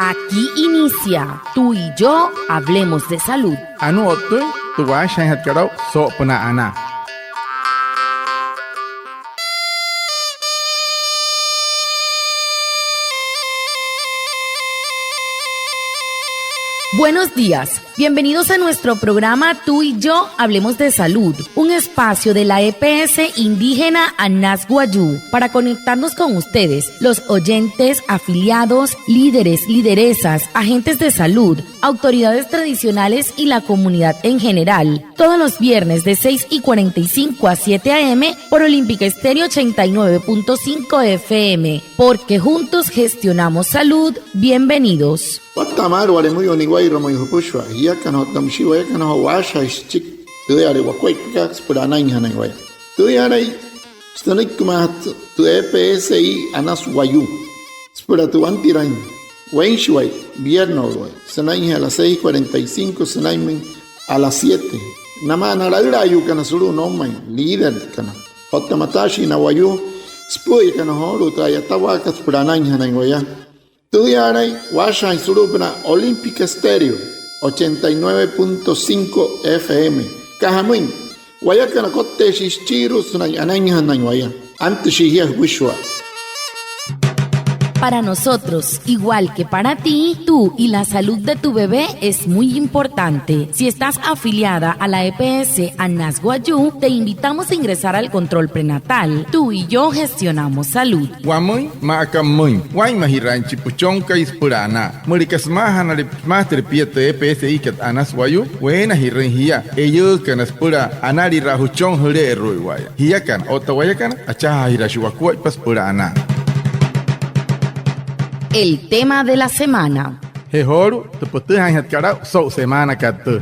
Aquí inicia Tú y Yo Hablemos de Salud. Anu otu tu wa shan hat karau so pena ana. Buenos días, bienvenidos a nuestro programa Tú y Yo Hablemos de Salud, un espacio de la EPS indígena Anas Wayuu para conectarnos con ustedes, los oyentes, afiliados, líderes, lideresas, agentes de salud, autoridades tradicionales y la comunidad en general, todos los viernes de 6:45 a 7 a.m. por Olímpica Estéreo 89.5 FM, porque juntos gestionamos salud. Bienvenidos. Watamar wale muy oniguay romo yupushwa ya kana tamshiwa ya kana washa chik tu ya re wakwai kaks purana inhana iguay tu ya re stanik kuma tu EPSI Anas Wayuu spura tu antiran wenshway viernes sanai a las 6:45 sanai a las 7 nama na la yu kana suru no mai líder kana hotamatashi na Wayuu spui kana horu ta ya tawakas purana inhana iguay Tudiaray, Washa y Surupna, Olímpica Estéreo, 89.5 FM. Cajamuin, Guayacana Cote Shischiru, Sunay Anaña Nañuaya, antes Shihia Wishwa. Para nosotros, igual que para ti, tú y la salud de tu bebé es muy importante. Si estás afiliada a la EPS Anas Wayuu, te invitamos a ingresar al control prenatal. Tú y yo gestionamos salud. Wamoy maakamoy, wai mahiranchi puchonka ispurana. Murikas mahana master piete EPSI kat Anas Wayuu, wena hirenhia. Ellos kanaspura anari rahuchon hore ruiwaya. Hiyakan otawayakan achaha hirashuakua paspurana. El tema de la semana. Hehoru, te potejan hat karau so semana katu.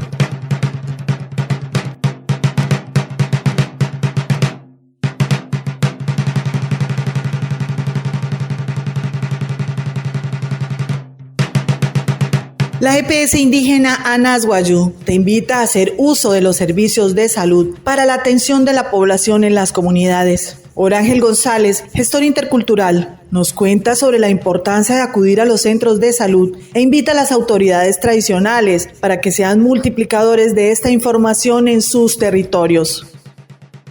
La EPS indígena Anas Wayuu te invita a hacer uso de los servicios de salud para la atención de la población en las comunidades. Orángel González, gestor intercultural, nos cuenta sobre la importancia de acudir a los centros de salud e invita a las autoridades tradicionales para que sean multiplicadores de esta información en sus territorios.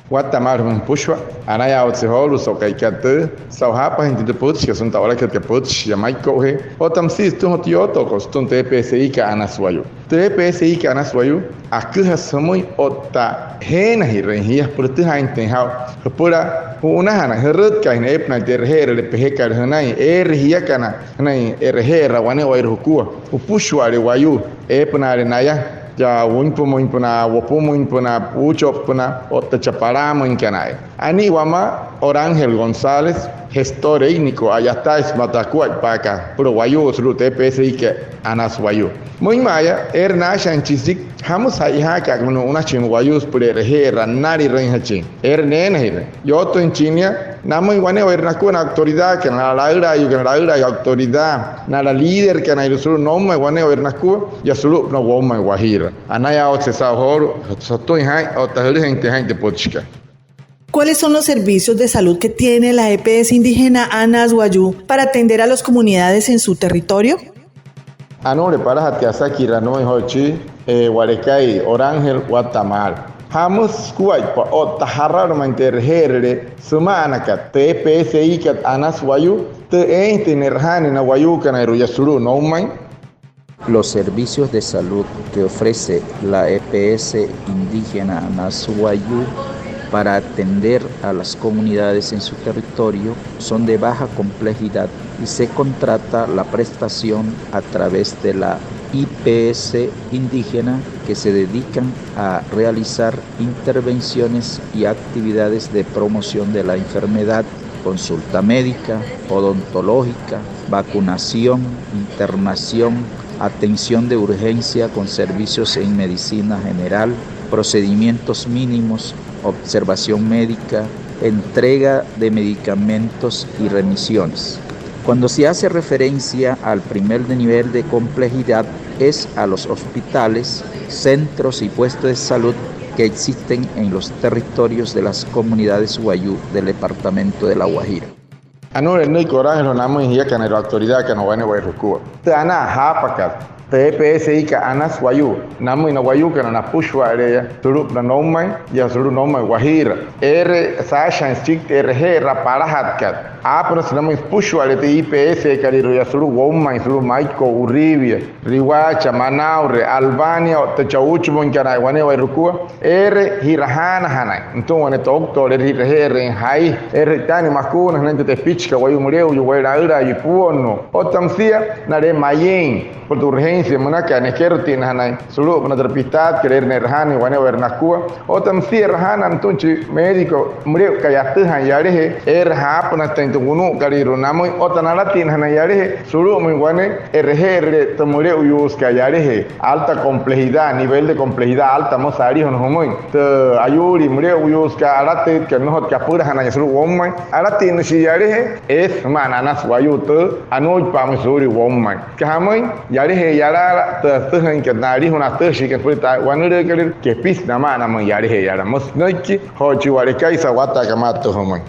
Watamar pushwa, anaya otseholu so kaikate, sauhapa hindi de putsch, que son taora que putsch, yamaiko he, otamsis tu hotioto costum TPSI ka Anas Wayuu. TPSI ka Anas Wayuu, akuha samui ota hena hirenhias purtuha intenhau, pura una herut kain epna terher le peheka hanai erhia kana hanai erhera wane wa irhukua, upushwa re Wayuu, epna re naya. Ya wimpumo impuna wapumo impuna uchopuna otta chaparamo inkanai ani wama Orángel González gestor técnico allá está Matacuay paca pro Wayuu sulu TPSI que Anas Wayuu muy maya nashan chisik hamus haiha ka una chin Wayuu por herra nari renhachin nene yo to en China namo iguane nakuna autoridad que na la ira y que la ira autoridad na la líder que na sulu no me iguane naku ya sulu no woma guajira anaya o se sahor soto hai o tahli gente pochika. ¿Cuáles son los servicios de salud que tiene la EPS indígena Anas Wayuu para atender a las comunidades en su territorio? Anore para hatiasaki ranoi hochi warekai Orángel Watamar. Hamus kuai pa otaharar manterhere sumana ka TPSI kat Anas Wayuu te entenerhane na Wayuu kana ruyasuru no mai. Los servicios de salud que ofrece la EPS indígena Anas Wayuu para atender a las comunidades en su territorio son de baja complejidad y se contrata la prestación a través de la IPS indígena que se dedican a realizar intervenciones y actividades de promoción de la enfermedad, consulta médica, odontológica, vacunación, internación, atención de urgencia con servicios en medicina general, procedimientos mínimos, observación médica, entrega de medicamentos y remisiones. Cuando se hace referencia al primer nivel de complejidad es a los hospitales, centros y puestos de salud que existen en los territorios de las comunidades Wayuu del departamento de La Guajira. Anul el no coraje lo namo y ya que la autoridad que no va a nevar rucua. Te ana hapakat. Te EPS ka anas wayu. Namo ina wayu que no na pushwa area. Suru na nomai ya suru nomai wahira. Sasha strict RG raparahatkat. Pero si namo pushwa area IPS kaliru ya suru womai suru Maiko Uribia. Riwacha Manaure Albania te chauchu mon kana wane wa rukua. Hirahana hanai. Então wane doctor RG en hai. Tani makuna nante te pichka wayu mureu yu wa ira yu puono. Otamsia na de mayen. Por tu urgencia, monaka, nequero tiene hanai. Solo para terpistar, querer nerhani, wane vernacua. O tamsi erhana, entonces médico, murió, callatuhan yareje, erhapna, tentugunu, carirunamo, o tanala tiene hanai yareje, solo muy wane, RG, murió, yusca yareje, alta complejidad, nivel de complejidad alta, mosari, no homoy. Te ayuri, murió, yusca, alate, que no capura hanai, solo woman, alate, no si yareje, es mananas, guayuto, anoy pamisuri, woman. Que hamoy, yarehe yara tuhan que nari una tushi que fue wanure que pis na mana mo yarehe yara mos noiki hochi warekai sawata kamato homo.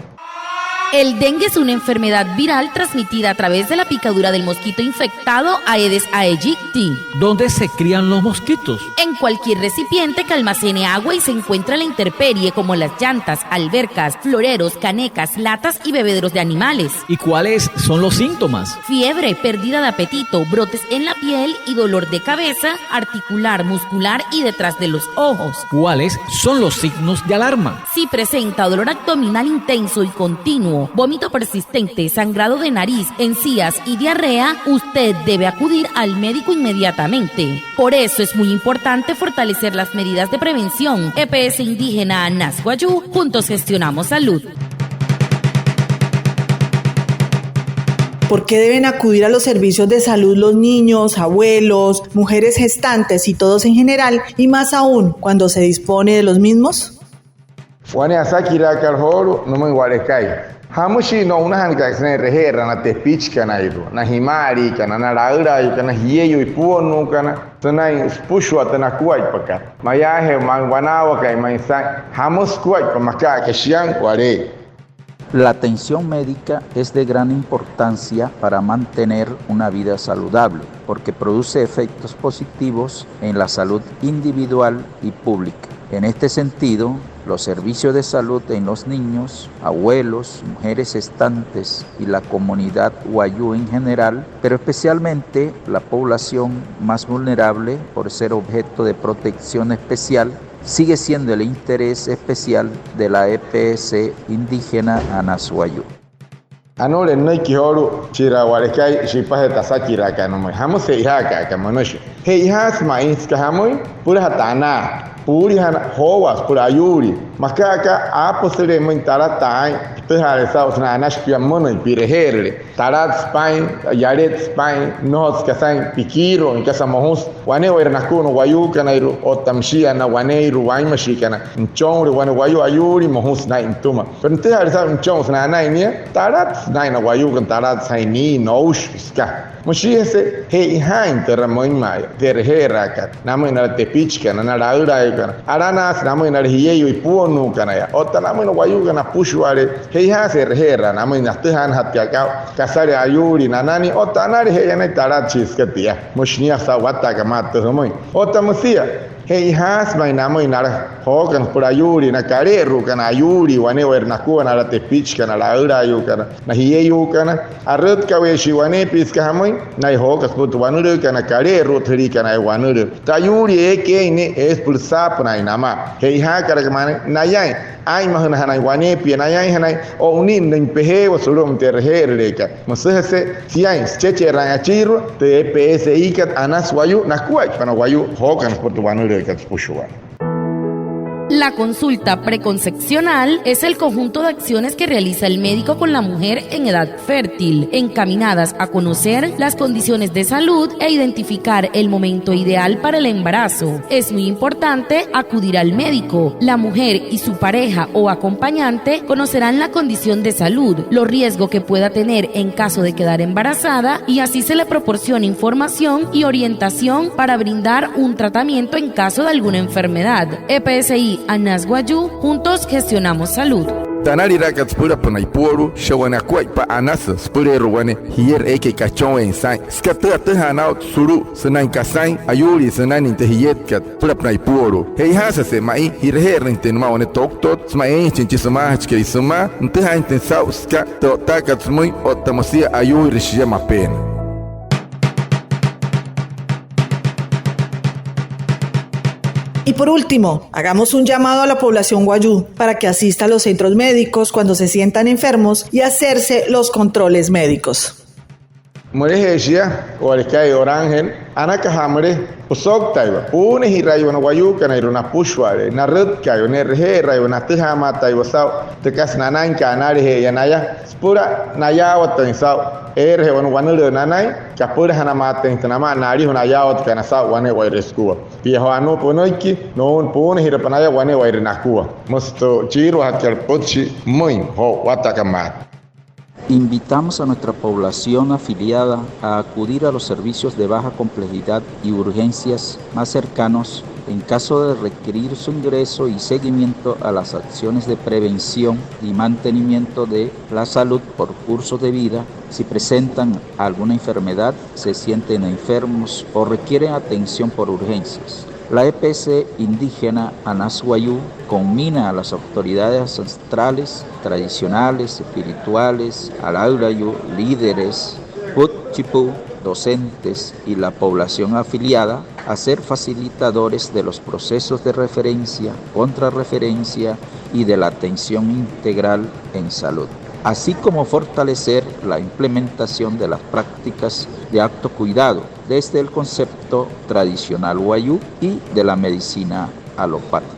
El dengue es una enfermedad viral transmitida a través de la picadura del mosquito infectado Aedes aegypti. ¿Dónde se crían los mosquitos? En cualquier recipiente que almacene agua y se encuentra en la intemperie, como las llantas, albercas, floreros, canecas, latas y bebederos de animales. ¿Y cuáles son los síntomas? Fiebre, pérdida de apetito, brotes en la piel y dolor de cabeza, articular, muscular y detrás de los ojos. ¿Cuáles son los signos de alarma? Si presenta dolor abdominal intenso y continuo, vómito persistente, sangrado de nariz, encías y diarrea, usted debe acudir al médico inmediatamente. Por eso es muy importante fortalecer las medidas de prevención. EPS Indígena Nasguayú, juntos gestionamos salud. ¿Por qué deben acudir a los servicios de salud los niños, abuelos, mujeres gestantes y todos en general, y más aún cuando se dispone de los mismos? Wane asakira karhoro no me guarekai. Hamushi no una hanka sene rehera na tepich kana iru na himari kana na raura kana hiyeyo ipuonu kana tana spushu atana kuai paka mayahe mangwanawa kai maisa hamus kuai pamaka keshian ware. La atención médica es de gran importancia para mantener una vida saludable, porque produce efectos positivos en la salud individual y pública. En este sentido, los servicios de salud en los niños, abuelos, mujeres gestantes y la comunidad wayú en general, pero especialmente la población más vulnerable por ser objeto de protección especial, sigue siendo el interés especial de la EPS Indígena Anas Wayú. Anole no kihoru chira warekai shipahe tasakira kanome hamose ihaka kamonoshi he ihas mais kahamoy pura hatana puri hana howas pura ayuri makaka aposere mentara tai tehare sausna anashpia mono pireherle tarat spain yaret spain nos kasan pikiro en casa mohus waneo ernakuno wayu kanairu otamshia na waneiru waimashi kana nchonre wane wayu ayuri mohus na intuma pero tehare sa nchons na nainia tarat naina wayu kan tarat saini noush ska Moshihese he ihain terramoin maya derhera kat namoin na tepichka na raura kana aranas namoin na hiyeyo ipuonu kana ya ota namoin wayu kana pushware he ihase rehera namoin na tehan hatya kasare ayuri nanani ota nari he yana tarat chiskatia moshnia sawata kama tomoin ota musia he ihas mai namoin na hokan por ayuri na kareru kana ayuri wane wernakua na tepichka na raura ayu kana na hiyeyo kana arut kaweshi wane piska nai hokas putu wanuru kana kareru thri kana wanuru tayuri eke ne expulsap nai nama he ha karakmane nayai ai mahana hanai wane pi nayai hanai o unin nin pehe wasurum terhereka musese siai cheche rangachiru te EPS ikat Anas Wayú nakuai kana wayu hokan putu wanuru kat pushwa. La consulta preconcepcional es el conjunto de acciones que realiza el médico con la mujer en edad fértil, encaminadas a conocer las condiciones de salud e identificar el momento ideal para el embarazo. Es muy importante acudir al médico. La mujer y su pareja o acompañante conocerán la condición de salud, los riesgos que pueda tener en caso de quedar embarazada, y así se le proporciona información y orientación para brindar un tratamiento en caso de alguna enfermedad. EPSI Anas Wayú, juntos gestionamos salud. Tanari rakat spura panai poru, shawana kwai pa anasa spure ruwane, hier eke kachon en sai. Skata tehanaut suru, senai kasai, ayuri senai ninte hiet kat, pura panai poru. Hei hasa se mai, hirher ninte numa one toktot, smaen chinchi suma hachkei suma, nteha ninte sau ska, to takat smui, otamosia ayuri shiyama pena. Y por último, hagamos un llamado a la población guayú para que asista a los centros médicos cuando se sientan enfermos y hacerse los controles médicos. Murehesia, Orekai Orangel, Anaka Hamre, Usok Taiwa, Pune Hirayo Guayu, Canairuna Pushware, Narut Kayo, Nerhe, Rayona Tihama Taiwasau, Tekas Nanan, Canari, Yanaya, Spura, Nayawat, Tensau, Erhe, one Nanai, Kapura Hanamata, Tanama, Nari, Nayawat, Kanasa, one way rescue. Piahano Ponoiki, no Pune Hirapanaya, one way Nakua. Mosto Chiro Hakelpochi, Muy, Ho, Watakamat. Invitamos a nuestra población afiliada a acudir a los servicios de baja complejidad y urgencias más cercanos en caso de requerir su ingreso y seguimiento a las acciones de prevención y mantenimiento de la salud por cursos de vida, si presentan alguna enfermedad, se sienten enfermos o requieren atención por urgencias. La EPS indígena Anashuayú conmina a las autoridades ancestrales, tradicionales, espirituales, Alaurayu, líderes, Putchipú, docentes y la población afiliada a ser facilitadores de los procesos de referencia, contrarreferencia y de la atención integral en salud, así como fortalecer la implementación de las prácticas de autocuidado desde el concepto tradicional guayú y de la medicina alopática.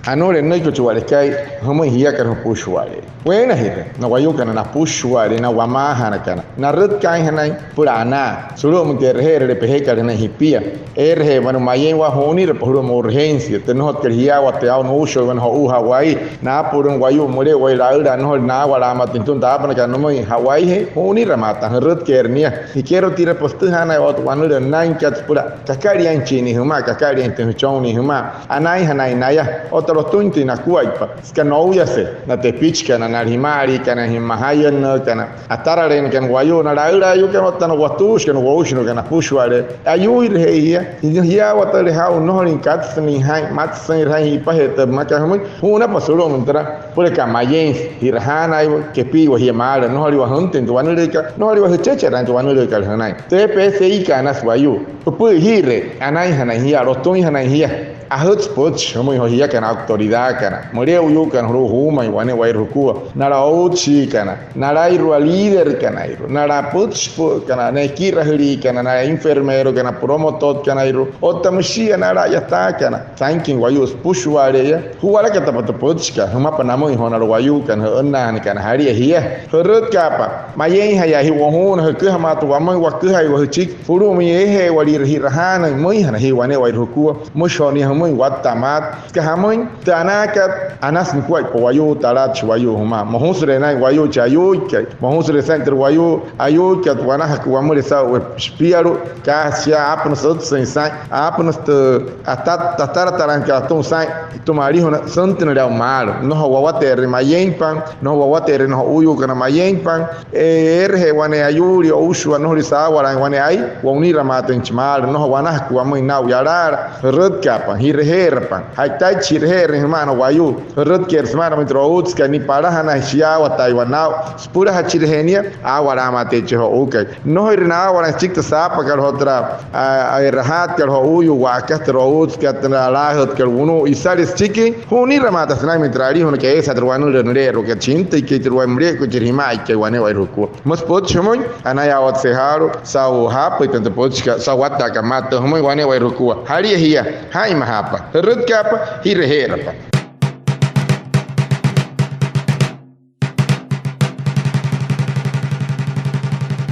Anore no yo chualecai, homo hia que no pushwale. Buena hira, no guayu que na pushwale, na guamaha na cana. Na red kai hanai purana, solo munterher de pejeca na hipia. Erhe, bueno, mayen wa honir por uma urgência, te no que hia wa te au no usho, bueno, u Hawaii, na por un guayu more wa la no na wa la matintun ta pa na no mo Hawaii he, honir mata, red que hernia. Y quiero tirar postu hanai wa wanu de nine cats pura. Kakari en chini huma, kakari en tenchoni huma. Anai hanai naya, otro los tunti na kuaipa ska no yase na te pichka na himari kana himahayan kana atararen kan wayo na raira yu kan otano watush kan waushno kana pushware ayuir heia ya watale ha no rin katsni hai matsen rai paheta makahmu una pasuro montra por kamayen hirhana que piwa himara no ri wahunten to wanuleka no ri wachecha ran to wanuleka hanai te psi kana swayu pu hire anai hanai hia los tun hanai hia a hotspot como hia kana autoridad kana more uyu kana ruhuma iwane wairukua nara ochi kana nara irua líder kana iru nara putspo kana nekira hiri kana nara enfermero kana promotor kana iru otamushia nara yata kana thanking wayu pushware ya huwala kata patopotska huma panamo ihona wayu kana onnan kana hari hia horot kapa mayen haya hi wohun hakha matu wamai wakha wa chik furumi ehe walir hirahana moi hana hi wane wairukua moshoni muy guatamat que hamoy tanaka anas ni kwai po wayu tarat wayu huma mohusre nai wayu chayu que mohusre center wayu ayu que tuana hakwamure sa spiaro ka sia apnos sem sai apnos tatara taranka ton sai tomari hona santin real mar no wawater mayen pan no wawater no uyu kana mayen pan erhe wane ayuri o ushu no risa wala wane ai wonira maten chmar no wana hakwamui nau yarar rod kapa herpan haitai chirher hermano wayu rod ker smara mitro uts ka ni para hana shia wa taiwanau spura ha chirhenia awara mate cho okay no hirna awara chikta sapa kal hotra a rahat kal ho uyu wa katro uts ka tna lahot kal uno isares chiki huni ramata snai mitrari hono ke esa trwanu le ro ke chinta ke trwamre ko chirhima ke wane wa ruku mos pot chomoy anaya wat seharo sau hapa tante potska sawata kamata homoy wane wa ruku hari hia hai mahapa red capa y rejerpa.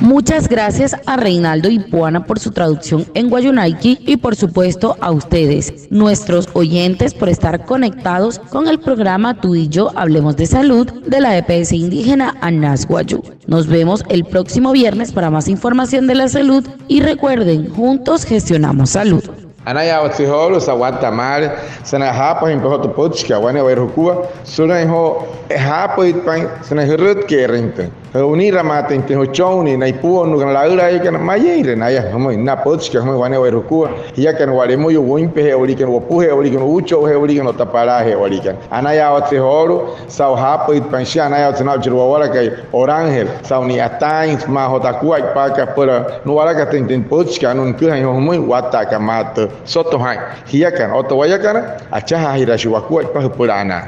Muchas gracias a Reinaldo Ipuana por su traducción en Guayunaiki y por supuesto a ustedes, nuestros oyentes, por estar conectados con el programa Tú y Yo Hablemos de Salud de la EPS indígena Anashuayú. Nos vemos el próximo viernes para más información de la salud y recuerden, juntos gestionamos salud. Anaya otsiholo sa watamar sana hapa himpo hoto potchka wane wa rukua sura ho hapa itpan sana hirut ke rente uni ramata inte ho choni na ipu nu kan laura ai kan mayeire na ya mo na potchka mo wane wa rukua ya kan wale mo yo wimpe he ori kan opuhe ori kan ucho he ori kan otapara he ori kan anaya otsiholo sa hapa itpan shi anaya otsina jirwa wala kai orangel sa uni atain ma hotakua ipaka para no wala ka tenten potchka nun kuhan ho mo wata ka mata soto hai hiakan oto wayakan achaha hirashiwakua ipah purana